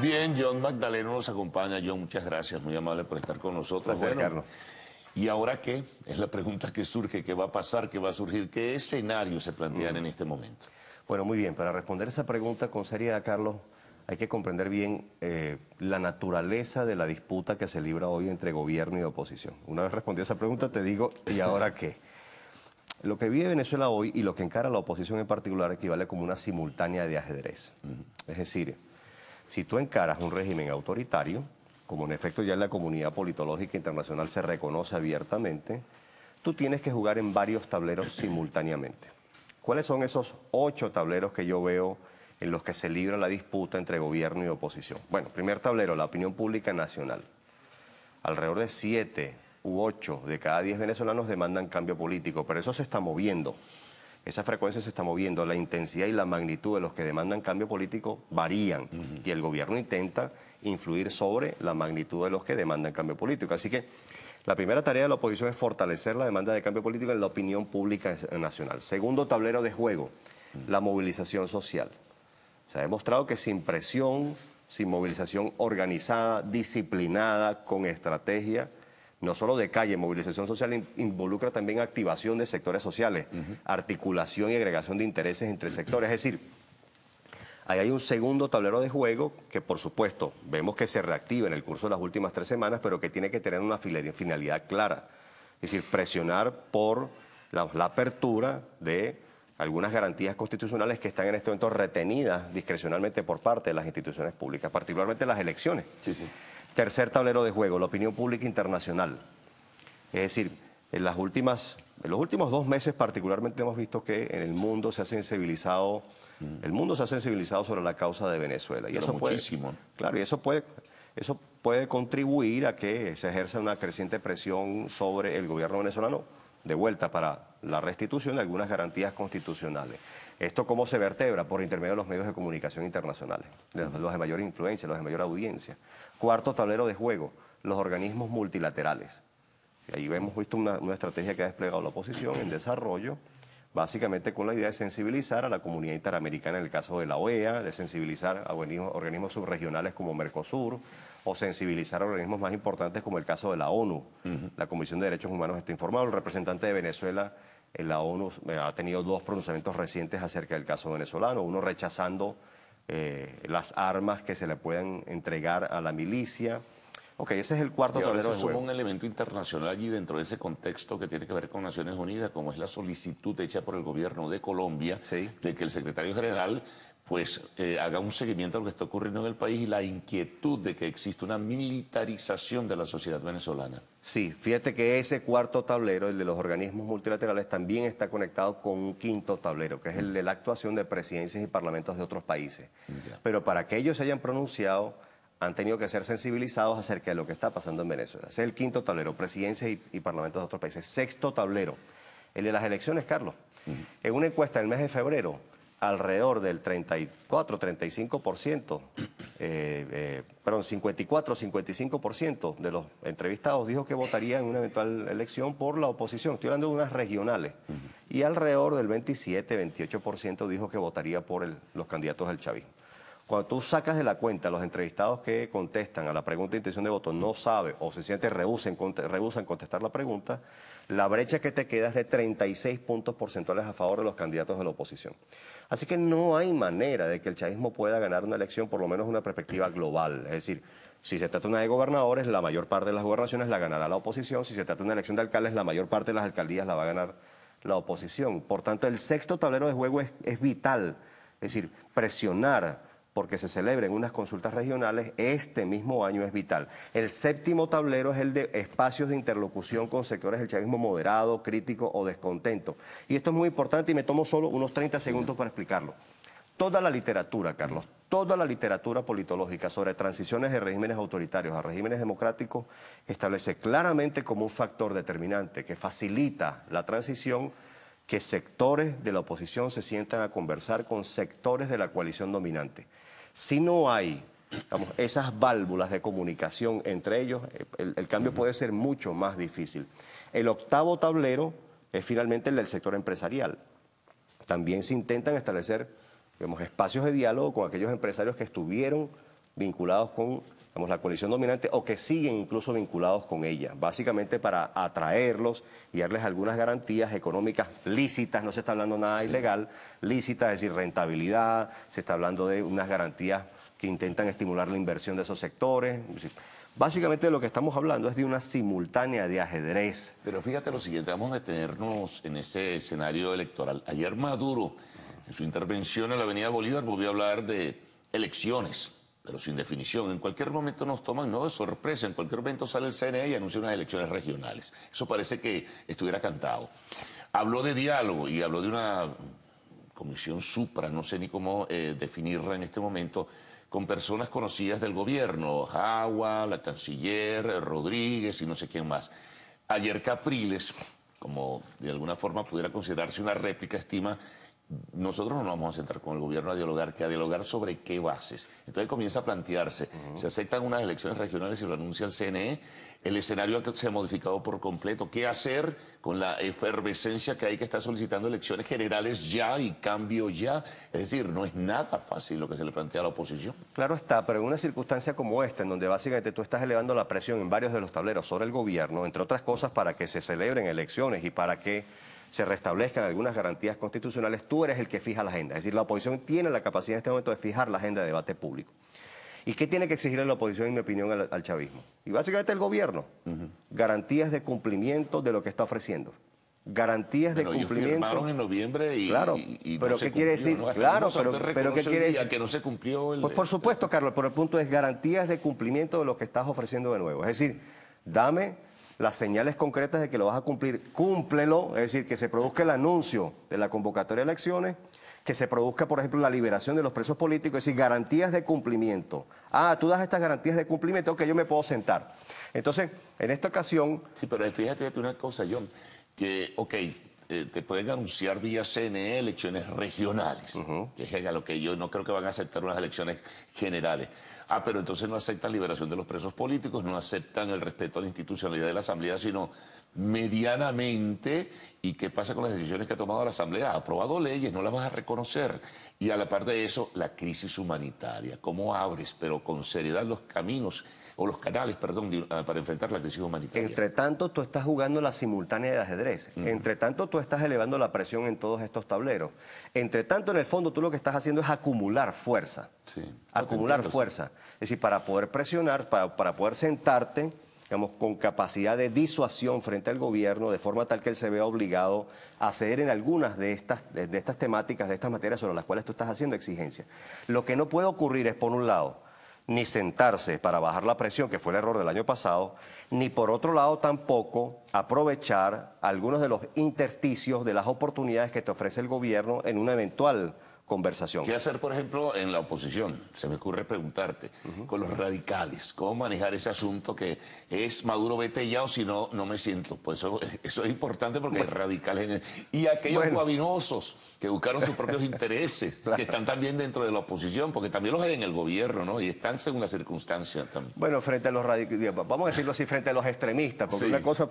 Bien, John Magdaleno nos acompaña. John, muchas gracias, muy amable por estar con nosotros. Placer, Carlos. ¿Y ahora qué? Es la pregunta que surge, ¿qué va a pasar? ¿Qué va a surgir? ¿Qué escenarios se plantean en este momento? Bueno, muy bien, para responder esa pregunta con seriedad, Carlos, hay que comprender bien la naturaleza de la disputa que se libra hoy entre gobierno y oposición. Una vez respondida esa pregunta, te digo, ¿y ahora qué? Lo que vive Venezuela hoy y lo que encara la oposición en particular equivale como una simultánea de ajedrez. Es decir, si tú encaras un régimen autoritario, como en efecto ya en la comunidad politológica internacional se reconoce abiertamente, tú tienes que jugar en varios tableros simultáneamente. ¿Cuáles son esos 8 tableros que yo veo en los que se libra la disputa entre gobierno y oposición? Bueno, primer tablero, la opinión pública nacional. Alrededor de 7 u 8 de cada 10 venezolanos demandan cambio político, pero eso se está moviendo. Esa frecuencia se está moviendo, la intensidad y la magnitud de los que demandan cambio político varían y el gobierno intenta influir sobre la magnitud de los que demandan cambio político. Así que la primera tarea de la oposición es fortalecer la demanda de cambio político en la opinión pública nacional. Segundo tablero de juego, la movilización social. Se ha demostrado que sin presión, sin movilización organizada, disciplinada, con estrategia, no solo de calle, movilización social involucra también activación de sectores sociales, articulación y agregación de intereses entre sectores. Es decir, ahí hay un segundo tablero de juego que, por supuesto, vemos que se reactiva en el curso de las últimas 3 semanas, pero que tiene que tener una finalidad clara. Es decir, presionar por la apertura de algunas garantías constitucionales que están en este momento retenidas discrecionalmente por parte de las instituciones públicas, particularmente las elecciones. Tercer tablero de juego, la opinión pública internacional. Es decir, en los últimos 2 meses particularmente hemos visto que en el mundo se ha sensibilizado, sobre la causa de Venezuela. Y pero eso muchísimo. Claro, y eso puede contribuir a que se ejerza una creciente presión sobre el gobierno venezolano, de vuelta para la restitución de algunas garantías constitucionales. ¿Esto cómo se vertebra? Por intermedio de los medios de comunicación internacionales, los de mayor influencia, los de mayor audiencia. Cuarto tablero de juego, los organismos multilaterales. Y ahí hemos visto una estrategia que ha desplegado la oposición en desarrollo, básicamente con la idea de sensibilizar a la comunidad interamericana en el caso de la OEA, de sensibilizar a organismos subregionales como Mercosur, o sensibilizar a organismos más importantes como el caso de la ONU. La Comisión de Derechos Humanos está informada, el representante de Venezuela en la ONU ha tenido 2 pronunciamientos recientes acerca del caso venezolano, uno rechazando las armas que se le pueden entregar a la milicia. Ok, ese es el cuarto tablero de juego. Suma un elemento internacional allí dentro de ese contexto que tiene que ver con Naciones Unidas, como es la solicitud hecha por el gobierno de Colombia de que el secretario general pues haga un seguimiento a lo que está ocurriendo en el país y la inquietud de que existe una militarización de la sociedad venezolana. Sí, fíjate que ese cuarto tablero, el de los organismos multilaterales, también está conectado con un quinto tablero, que es el de la actuación de presidencias y parlamentos de otros países. Pero para que ellos se hayan pronunciado, han tenido que ser sensibilizados acerca de lo que está pasando en Venezuela. Ese es el quinto tablero, presidencias y parlamentos de otros países. Sexto tablero, el de las elecciones, Carlos. En una encuesta del mes de febrero, alrededor del 34-35%, 54-55% de los entrevistados dijo que votaría en una eventual elección por la oposición. Estoy hablando de unas regionales. Y alrededor del 27-28% dijo que votaría por los candidatos del chavismo. Cuando tú sacas de la cuenta los entrevistados que contestan a la pregunta de intención de voto, no sabe o sencillamente rehusan contestar la pregunta, la brecha que te queda es de 36 puntos porcentuales a favor de los candidatos de la oposición. Así que no hay manera de que el chavismo pueda ganar una elección, por lo menos una perspectiva global. Es decir, si se trata de una de gobernadores, la mayor parte de las gobernaciones la ganará la oposición. Si se trata de una elección de alcaldes, la mayor parte de las alcaldías la va a ganar la oposición. Por tanto, el sexto tablero de juego es vital. Es decir, presionar porque se celebren unas consultas regionales este mismo año es vital. El séptimo tablero es el de espacios de interlocución con sectores del chavismo moderado, crítico o descontento. Y esto es muy importante y me tomo solo unos 30 segundos para explicarlo. Toda la literatura, Carlos, toda la literatura politológica sobre transiciones de regímenes autoritarios a regímenes democráticos establece claramente como un factor determinante que facilita la transición que sectores de la oposición se sientan a conversar con sectores de la coalición dominante. Si no hay esas válvulas de comunicación entre ellos, el cambio puede ser mucho más difícil. El octavo tablero es finalmente el del sector empresarial. También se intentan establecer digamos, espacios de diálogo con aquellos empresarios que estuvieron vinculados con, digamos, la coalición dominante o que siguen incluso vinculados con ella, básicamente para atraerlos y darles algunas garantías económicas lícitas, no se está hablando nada ilegal, lícitas, es decir, rentabilidad, se está hablando de unas garantías que intentan estimular la inversión de esos sectores. Es decir, básicamente de lo que estamos hablando es de una simultánea de ajedrez. Pero fíjate lo siguiente, vamos a detenernos en ese escenario electoral. Ayer Maduro, en su intervención en la Avenida Bolívar, volvió a hablar de elecciones, pero sin definición. En cualquier momento nos toman, no de sorpresa, en cualquier momento sale el CNE y anuncia unas elecciones regionales. Eso parece que estuviera cantado. Habló de diálogo y habló de una comisión supra, no sé ni cómo definirla en este momento, con personas conocidas del gobierno, Jagua, la canciller, Rodríguez y no sé quién más. Ayer Capriles, como de alguna forma pudiera considerarse una réplica, estima, nosotros no nos vamos a sentar con el gobierno a dialogar sobre qué bases. Entonces comienza a plantearse, se aceptan unas elecciones regionales y lo anuncia el CNE, el escenario se ha modificado por completo, qué hacer con la efervescencia que hay que estar solicitando elecciones generales ya y cambio ya. Es decir, no es nada fácil lo que se le plantea a la oposición. Claro está, pero en una circunstancia como esta, en donde básicamente tú estás elevando la presión en varios de los tableros sobre el gobierno, entre otras cosas para que se celebren elecciones y para que se restablezcan algunas garantías constitucionales, tú eres el que fija la agenda. Es decir, la oposición tiene la capacidad en este momento de fijar la agenda de debate público. ¿Y qué tiene que exigirle la oposición, en mi opinión, al chavismo? Y básicamente el gobierno. Garantías de cumplimiento de lo que está ofreciendo. Garantías de cumplimiento. Ellos firmaron en noviembre y, claro, y pero no ¿qué se quiere decir? ¿no? Claro, pero ¿qué quiere decir? Que no se cumplió el... Pues por supuesto, Carlos, pero el punto es garantías de cumplimiento de lo que estás ofreciendo de nuevo. Es decir, dame las señales concretas de que lo vas a cumplir, cúmplelo, es decir, que se produzca el anuncio de la convocatoria de elecciones, que se produzca, por ejemplo, la liberación de los presos políticos, es decir, garantías de cumplimiento. Ah, tú das estas garantías de cumplimiento, que yo me puedo sentar. Entonces, en esta ocasión... Sí, pero fíjate una cosa, John, que, ok, te pueden anunciar vía CNE elecciones regionales, que es a lo que yo no creo que van a aceptar unas elecciones generales. Ah, pero entonces no aceptan liberación de los presos políticos, no aceptan el respeto a la institucionalidad de la Asamblea, sino medianamente. ¿Y qué pasa con las decisiones que ha tomado la Asamblea? Ha aprobado leyes, no las vas a reconocer. Y a la par de eso, la crisis humanitaria. ¿Cómo abres, pero con seriedad, los caminos, o los canales, perdón, para enfrentar la crisis humanitaria? Entre tanto, tú estás jugando la simultánea de ajedrez. Entre tanto, tú estás elevando la presión en todos estos tableros. Entre tanto, en el fondo, tú lo que estás haciendo es acumular fuerza. Sí. Acumular fuerza. Sí. Es decir, para poder presionar, para poder sentarte, digamos, con capacidad de disuasión frente al gobierno, de forma tal que él se vea obligado a ceder en algunas de estas temáticas, de estas materias sobre las cuales tú estás haciendo exigencias. Lo que no puede ocurrir es, por un lado, ni sentarse para bajar la presión, que fue el error del año pasado, ni por otro lado tampoco aprovechar algunos de los intersticios de las oportunidades que te ofrece el gobierno en una eventual conversación. ¿Qué hacer, por ejemplo, en la oposición? Se me ocurre preguntarte, con los radicales, ¿cómo manejar ese asunto que es Maduro vete ya o si no, no me siento? Pues eso es importante porque hay radicales. Y aquellos guabinosos que buscaron sus propios intereses, claro, que están también dentro de la oposición, porque también los hay en el gobierno, ¿no? Y están según las circunstancias también. Bueno, frente a los radicales, vamos a decirlo así, frente a los extremistas, porque una cosa,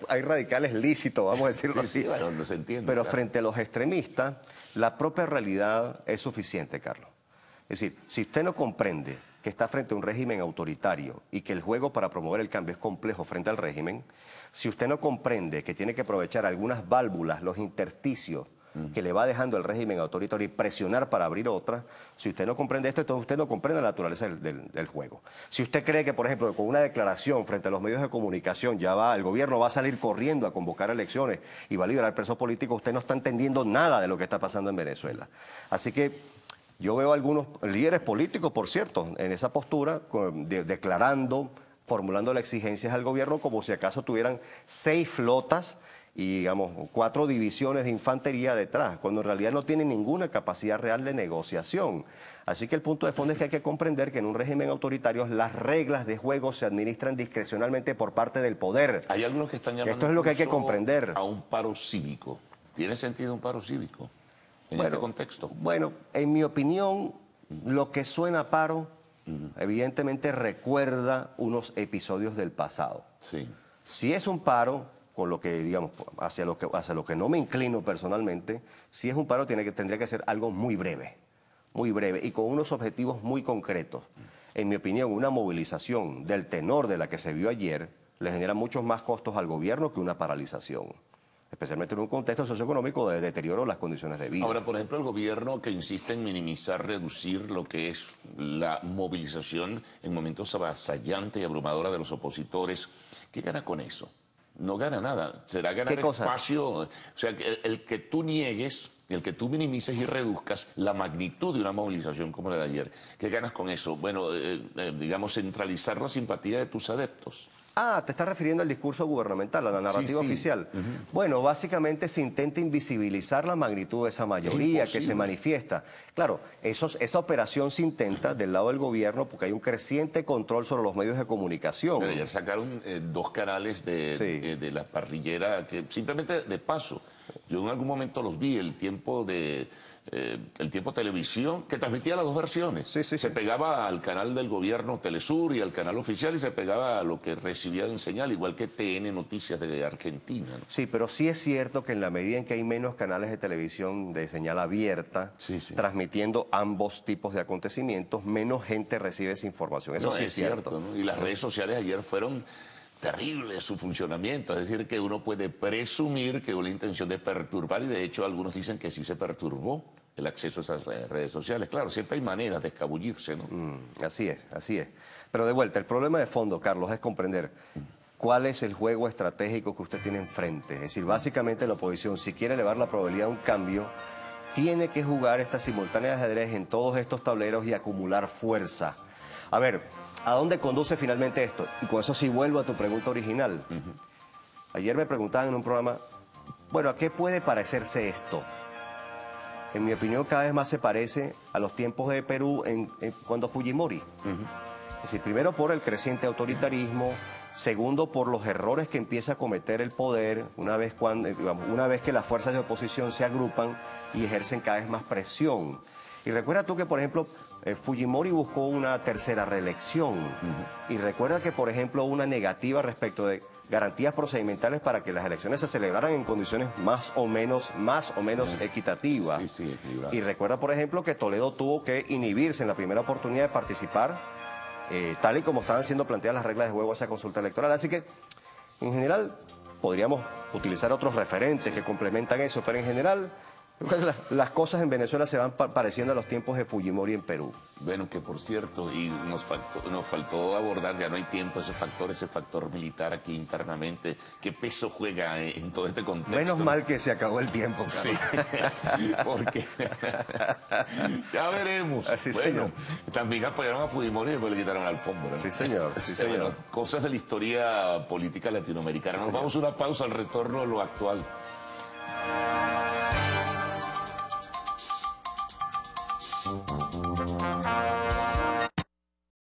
hay radicales lícitos, vamos a decirlo así. Sí, bueno, no se entiende. Pero claro, frente a los extremistas, la propia realidad es suficiente, Carlos. Es decir, si usted no comprende que está frente a un régimen autoritario y que el juego para promover el cambio es complejo frente al régimen, si usted no comprende que tiene que aprovechar algunas válvulas, los intersticios que le va dejando el régimen autoritario y presionar para abrir otras, si usted no comprende esto, entonces usted no comprende la naturaleza del juego. Si usted cree que, por ejemplo, con una declaración frente a los medios de comunicación el gobierno va a salir corriendo a convocar elecciones y va a liberar presos políticos, usted no está entendiendo nada de lo que está pasando en Venezuela. Así que yo veo a algunos líderes políticos, por cierto, en esa postura, declarando, formulando las exigencias al gobierno como si acaso tuvieran 6 flotas y, digamos, 4 divisiones de infantería detrás, cuando en realidad no tienen ninguna capacidad real de negociación. Así que el punto de fondo es que hay que comprender que en un régimen autoritario las reglas de juego se administran discrecionalmente por parte del poder. Hay algunos que están llamando esto es lo que hay que comprender. A un paro cívico. ¿Tiene sentido un paro cívico en este contexto? Bueno, en mi opinión, lo que suena a paro, evidentemente recuerda unos episodios del pasado. Sí. Si es un paro, con lo que, digamos, hacia lo que no me inclino personalmente, si es un paro tendría que ser algo muy breve. muy breve y con unos objetivos muy concretos. En mi opinión, una movilización del tenor de la que se vio ayer le genera muchos más costos al gobierno que una paralización, especialmente en un contexto socioeconómico de deterioro de las condiciones de vida. Ahora, por ejemplo, el gobierno que insiste en minimizar, reducir lo que es la movilización en momentos avasallantes y abrumadora de los opositores, ¿qué gana con eso? No gana nada. Será ganar espacio. O sea, el que tú niegues, el que tú minimices y reduzcas la magnitud de una movilización como la de ayer. ¿Qué ganas con eso? Bueno, digamos, centralizar la simpatía de tus adeptos. Ah, te estás refiriendo al discurso gubernamental, a la narrativa oficial. Bueno, básicamente se intenta invisibilizar la magnitud de esa mayoría que se manifiesta. Claro, esa operación se intenta del lado del gobierno porque hay un creciente control sobre los medios de comunicación. Pero ayer sacaron 2 canales de la parrillera, que simplemente de paso. Yo en algún momento los vi, el tiempo Televisión, que transmitía las 2 versiones. Se pegaba al canal del gobierno Telesur y al canal oficial y se pegaba a lo que recibía en señal, igual que TN Noticias de Argentina, ¿no? Sí, pero sí es cierto que en la medida en que hay menos canales de televisión de señal abierta, transmitiendo ambos tipos de acontecimientos, menos gente recibe esa información. Eso sí es cierto. ¿no? Y las redes sociales ayer fueron terrible su funcionamiento, es decir, que uno puede presumir que hubo la intención de perturbar y de hecho algunos dicen que sí se perturbó el acceso a esas redes sociales. Claro, siempre hay maneras de escabullirse, ¿no? Así es, así es. Pero de vuelta, el problema de fondo, Carlos, es comprender cuál es el juego estratégico que usted tiene enfrente. Es decir, básicamente la oposición, si quiere elevar la probabilidad de un cambio, tiene que jugar estas simultáneas de ajedrez en todos estos tableros y acumular fuerza. A ver, ¿a dónde conduce finalmente esto? Y con eso sí vuelvo a tu pregunta original. Ayer me preguntaban en un programa, bueno, ¿a qué puede parecerse esto? En mi opinión, cada vez más se parece a los tiempos de Perú cuando Fujimori. Es decir, primero por el creciente autoritarismo, segundo por los errores que empieza a cometer el poder una vez que las fuerzas de oposición se agrupan y ejercen cada vez más presión. Y recuerda tú que, por ejemplo, Fujimori buscó una tercera reelección. Y recuerda que, por ejemplo, una negativa respecto de garantías procedimentales para que las elecciones se celebraran en condiciones más o menos equitativas. Y recuerda, por ejemplo, que Toledo tuvo que inhibirse en la primera oportunidad de participar, tal y como estaban siendo planteadas las reglas de juego de esa consulta electoral. Así que, en general, podríamos utilizar otros referentes que complementan eso, pero en general las cosas en Venezuela se van pareciendo a los tiempos de Fujimori en Perú. Bueno, que por cierto, y nos faltó abordar, ya no hay tiempo, ese factor militar aquí internamente, ¿qué peso juega en todo este contexto? Menos mal que se acabó el tiempo, Carlos. Sí, porque ya veremos. Sí, bueno, también apoyaron a Fujimori y después le quitaron la alfombra, ¿no? Sí, señor. Sí, señor. Bueno, cosas de la historia política latinoamericana. Nos vamos a una pausa, al retorno a lo actual.